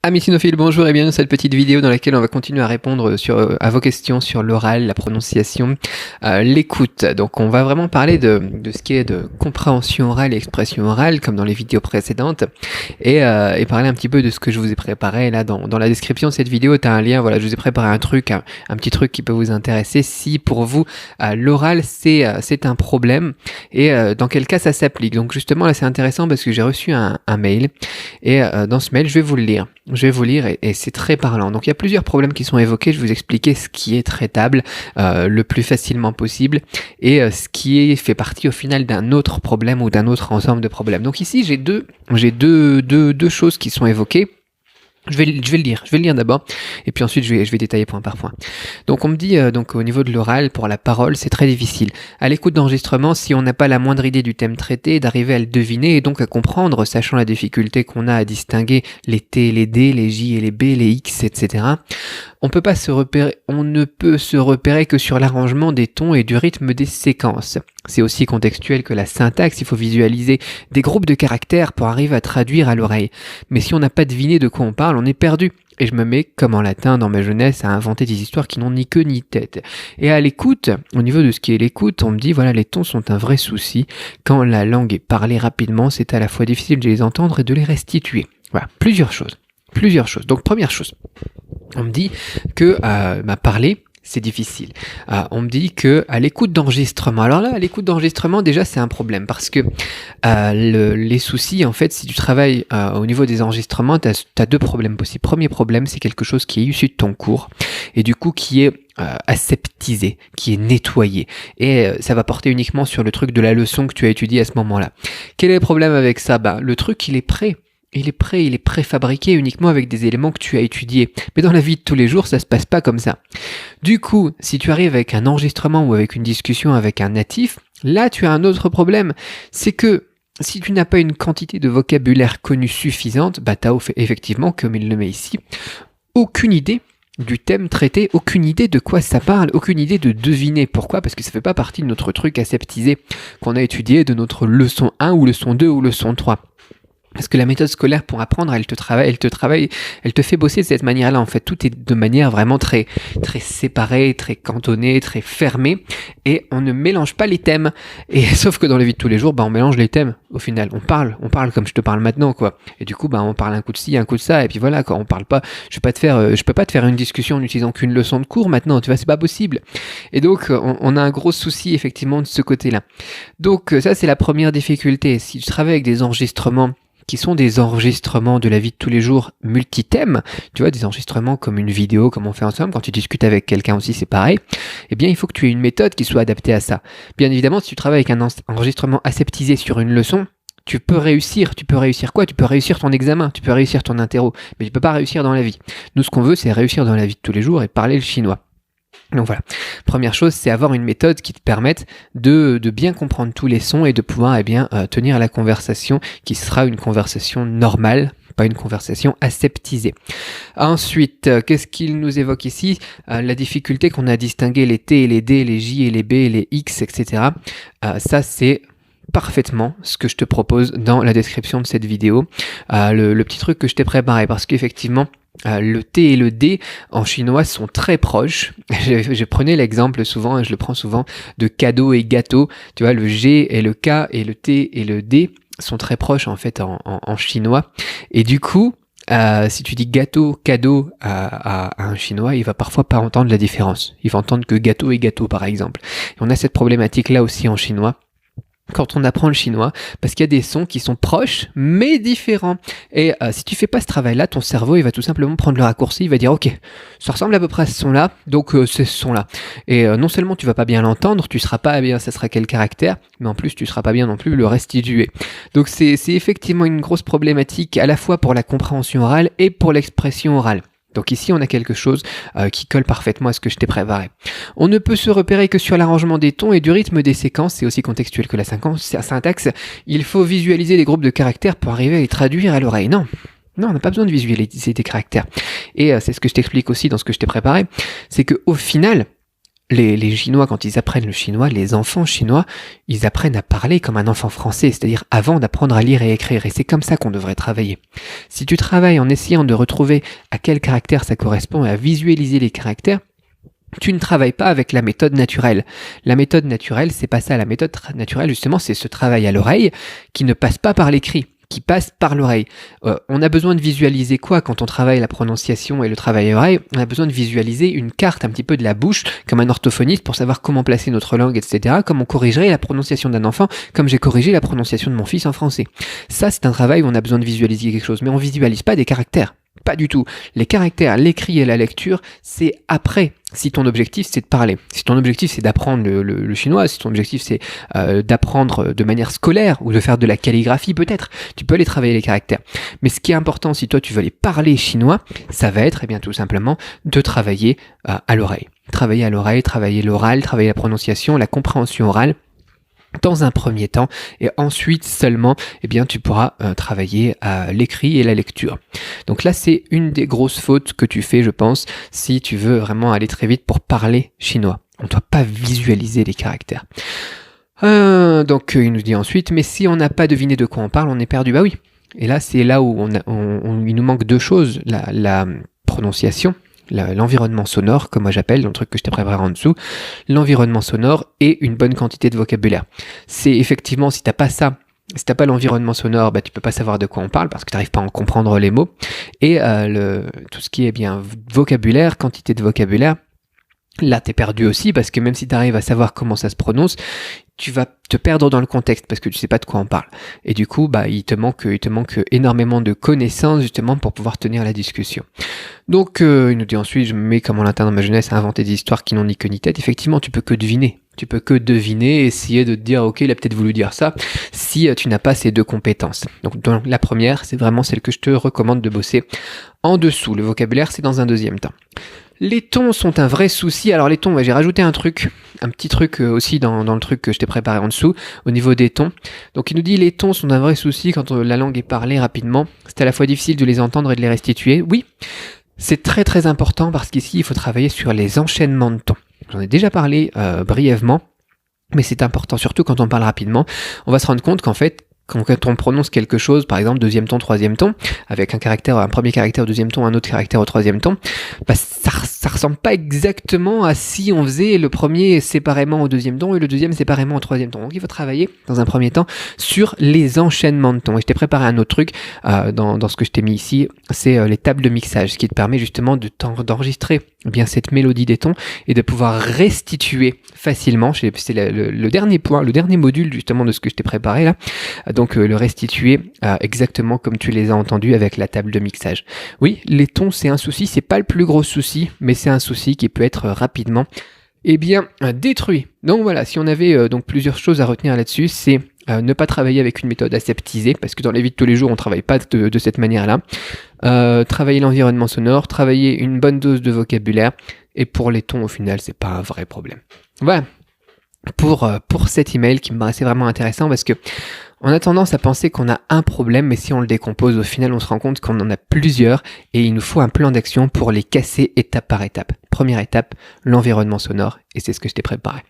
Amis cinophiles, bonjour et bienvenue dans cette petite vidéo dans laquelle on va continuer à répondre à vos questions sur l'oral, la prononciation, l'écoute. Donc on va vraiment parler de ce qui est de compréhension orale et expression orale comme dans les vidéos précédentes et parler un petit peu de ce que je vous ai préparé là dans la description de cette vidéo. Tu as un lien, voilà, je vous ai préparé un petit truc qui peut vous intéresser si pour vous l'oral c'est un problème et dans quel cas ça s'applique. Donc justement là c'est intéressant parce que j'ai reçu un mail et dans ce mail je vais vous le lire. Je vais vous lire et c'est très parlant. Donc il y a plusieurs problèmes qui sont évoqués. Je vais vous expliquer ce qui est traitable le plus facilement possible et ce qui fait partie au final d'un autre problème ou d'un autre ensemble de problèmes. Donc ici j'ai deux choses qui sont évoquées. Je vais le lire d'abord, et puis ensuite je vais détailler point par point. Donc on me dit, donc au niveau de l'oral, pour la parole, c'est très difficile. À l'écoute d'enregistrement, si on n'a pas la moindre idée du thème traité, d'arriver à le deviner et donc à comprendre, sachant la difficulté qu'on a à distinguer les T, les D, les J et les B, les X, etc. On ne peut se repérer que sur l'arrangement des tons et du rythme des séquences. C'est aussi contextuel que la syntaxe, il faut visualiser des groupes de caractères pour arriver à traduire à l'oreille. Mais si on n'a pas deviné de quoi on parle, on est perdu. Et je me mets, comme en latin dans ma jeunesse, à inventer des histoires qui n'ont ni queue ni tête. Et à l'écoute, au niveau de ce qui est l'écoute, on me dit, voilà, les tons sont un vrai souci. Quand la langue est parlée rapidement, c'est à la fois difficile de les entendre et de les restituer. Voilà, plusieurs choses. Donc première chose, on me dit que parler, c'est difficile. On me dit que à l'écoute d'enregistrement. Alors là, à l'écoute d'enregistrement, déjà, c'est un problème parce que les soucis, en fait, si tu travailles au niveau des enregistrements, t'as deux problèmes possibles. Premier problème, c'est quelque chose qui est issu de ton cours et du coup qui est aseptisé, qui est nettoyé. Et ça va porter uniquement sur le truc de la leçon que tu as étudiée à ce moment-là. Quel est le problème avec ça ? Le truc, il est prêt. Il est préfabriqué uniquement avec des éléments que tu as étudiés. Mais dans la vie de tous les jours, ça se passe pas comme ça. Du coup, si tu arrives avec un enregistrement ou avec une discussion avec un natif, là tu as un autre problème. C'est que si tu n'as pas une quantité de vocabulaire connu suffisante, tu as effectivement, comme il le met ici, aucune idée du thème traité, aucune idée de quoi ça parle, aucune idée de deviner. Pourquoi ? Parce que ça fait pas partie de notre truc aseptisé qu'on a étudié de notre leçon 1 ou leçon 2 ou leçon 3. Parce que la méthode scolaire pour apprendre, elle te fait bosser de cette manière-là. En fait, tout est de manière vraiment très, très séparée, très cantonnée, très fermée. Et on ne mélange pas les thèmes. Et sauf que dans la vie de tous les jours, on mélange les thèmes. Au final, on parle comme je te parle maintenant, quoi. Et du coup, on parle un coup de ci, un coup de ça. Et puis voilà, quoi. On parle pas. Je peux pas te faire une discussion en n'utilisant qu'une leçon de cours maintenant. Tu vois, c'est pas possible. Et donc, on a un gros souci effectivement de ce côté-là. Donc, ça, c'est la première difficulté. Si tu travailles avec des enregistrements qui sont des enregistrements de la vie de tous les jours multi-thèmes, tu vois, des enregistrements comme une vidéo, comme on fait ensemble, quand tu discutes avec quelqu'un aussi, c'est pareil, eh bien, il faut que tu aies une méthode qui soit adaptée à ça. Bien évidemment, si tu travailles avec un enregistrement aseptisé sur une leçon, tu peux réussir quoi ? Tu peux réussir ton examen, tu peux réussir ton interro, mais tu peux pas réussir dans la vie. Nous, ce qu'on veut, c'est réussir dans la vie de tous les jours et parler le chinois. Donc voilà, première chose, c'est avoir une méthode qui te permette de bien comprendre tous les sons et de pouvoir tenir la conversation qui sera une conversation normale, pas une conversation aseptisée. Ensuite, qu'est-ce qu'il nous évoque ici ? La difficulté qu'on a à distinguer les T et les D, les J et les B, les X, etc. Ça, c'est parfaitement ce que je te propose dans la description de cette vidéo. Le petit truc que je t'ai préparé, parce qu'effectivement, le T et le D en chinois sont très proches. Je prenais l'exemple souvent, et je le prends souvent, de cadeau et gâteau. Tu vois, le G et le K et le T et le D sont très proches en fait en chinois. Et du coup, si tu dis gâteau, cadeau à un chinois, il va parfois pas entendre la différence. Il va entendre que gâteau et gâteau par exemple. Et on a cette problématique là aussi en chinois quand on apprend le chinois, parce qu'il y a des sons qui sont proches, mais différents. Et si tu fais pas ce travail-là, ton cerveau, il va tout simplement prendre le raccourci, il va dire, ok, ça ressemble à peu près à ce son-là, donc c'est ce son-là. Et non seulement tu vas pas bien l'entendre, tu seras pas bien, ça sera quel caractère, mais en plus tu seras pas bien non plus le restituer. Donc c'est effectivement une grosse problématique, à la fois pour la compréhension orale et pour l'expression orale. Donc ici, on a quelque chose qui colle parfaitement à ce que je t'ai préparé. On ne peut se repérer que sur l'arrangement des tons et du rythme des séquences, c'est aussi contextuel que la syntaxe. Il faut visualiser des groupes de caractères pour arriver à les traduire à l'oreille. Non, on n'a pas besoin de visualiser des caractères. Et c'est ce que je t'explique aussi dans ce que je t'ai préparé, c'est qu'au final, Les Chinois, quand ils apprennent le chinois, les enfants chinois, ils apprennent à parler comme un enfant français, c'est-à-dire avant d'apprendre à lire et écrire. Et c'est comme ça qu'on devrait travailler. Si tu travailles en essayant de retrouver à quel caractère ça correspond et à visualiser les caractères, tu ne travailles pas avec la méthode naturelle. La méthode naturelle, c'est pas ça. La méthode naturelle, justement, c'est ce travail à l'oreille qui ne passe pas par l'écrit, qui passe par l'oreille. On a besoin de visualiser quoi quand on travaille la prononciation et le travail à l'oreille? On a besoin de visualiser une carte un petit peu de la bouche, comme un orthophoniste, pour savoir comment placer notre langue, etc. Comme on corrigerait la prononciation d'un enfant, comme j'ai corrigé la prononciation de mon fils en français. Ça, c'est un travail où on a besoin de visualiser quelque chose, mais on visualise pas des caractères. Pas du tout. Les caractères, l'écrit et la lecture, c'est après. Si ton objectif c'est de parler, si ton objectif c'est d'apprendre le chinois, si ton objectif c'est d'apprendre de manière scolaire ou de faire de la calligraphie peut-être, tu peux aller travailler les caractères. Mais ce qui est important si toi tu veux aller parler chinois, ça va être tout simplement de travailler à l'oreille. Travailler à l'oreille, travailler l'oral, travailler la prononciation, la compréhension orale. Dans un premier temps, et ensuite seulement, tu pourras travailler à l'écrit et la lecture. Donc là, c'est une des grosses fautes que tu fais, je pense, si tu veux vraiment aller très vite pour parler chinois. On ne doit pas visualiser les caractères. Donc il nous dit ensuite, mais si on n'a pas deviné de quoi on parle, on est perdu. Bah oui. Et là, c'est là où il nous manque deux choses, la prononciation. L'environnement sonore, comme moi j'appelle, dans le truc que je t'ai préparé en dessous, l'environnement sonore et une bonne quantité de vocabulaire. C'est effectivement, si t'as pas ça, si t'as pas l'environnement sonore, tu peux pas savoir de quoi on parle parce que t'arrives pas à en comprendre les mots. Et tout ce qui est vocabulaire, quantité de vocabulaire, là t'es perdu aussi parce que même si t'arrives à savoir comment ça se prononce, tu vas te perdre dans le contexte parce que tu sais pas de quoi on parle. Et du coup, il te manque énormément de connaissances justement pour pouvoir tenir la discussion. Donc, il nous dit ensuite, je me mets comme on l'atteint dans ma jeunesse à inventer des histoires qui n'ont ni queue ni tête. Effectivement, tu peux que deviner. Tu peux que deviner, essayer de te dire, ok, il a peut-être voulu dire ça, si tu n'as pas ces deux compétences. Donc, la première, c'est vraiment celle que je te recommande de bosser en dessous. Le vocabulaire, c'est dans un deuxième temps. Les tons sont un vrai souci. Alors les tons, j'ai rajouté un petit truc aussi dans le truc que je t'ai préparé en dessous, au niveau des tons. Donc il nous dit les tons sont un vrai souci quand la langue est parlée rapidement. C'est à la fois difficile de les entendre et de les restituer. Oui, c'est très très important parce qu'ici il faut travailler sur les enchaînements de tons. J'en ai déjà parlé brièvement, mais c'est important, surtout quand on parle rapidement. On va se rendre compte qu'en fait, quand on prononce quelque chose, par exemple deuxième ton, troisième ton, avec un premier caractère au deuxième ton, un autre caractère au troisième ton, ça ressemble pas exactement à si on faisait le premier séparément au deuxième ton et le deuxième séparément au troisième ton. Donc il faut travailler dans un premier temps sur les enchaînements de tons. Et je t'ai préparé un autre truc dans ce que je t'ai mis ici, c'est les tables de mixage, ce qui te permet justement d'enregistrer cette mélodie des tons et de pouvoir restituer facilement. C'est le dernier point, le dernier module justement de ce que je t'ai préparé là. Donc le restituer exactement comme tu les as entendus avec la table de mixage. Oui, les tons c'est un souci, c'est pas le plus gros souci, mais c'est un souci qui peut être rapidement détruit. Donc voilà, si on avait donc plusieurs choses à retenir là-dessus, c'est ne pas travailler avec une méthode aseptisée, parce que dans la vie de tous les jours on travaille pas de cette manière-là. Travailler l'environnement sonore, travailler une bonne dose de vocabulaire, et pour les tons au final c'est pas un vrai problème. Voilà. Pour cet email qui me paraissait vraiment intéressant parce que on a tendance à penser qu'on a un problème, mais si on le décompose, au final, on se rend compte qu'on en a plusieurs et il nous faut un plan d'action pour les casser étape par étape. Première étape, l'environnement sonore et c'est ce que je t'ai préparé.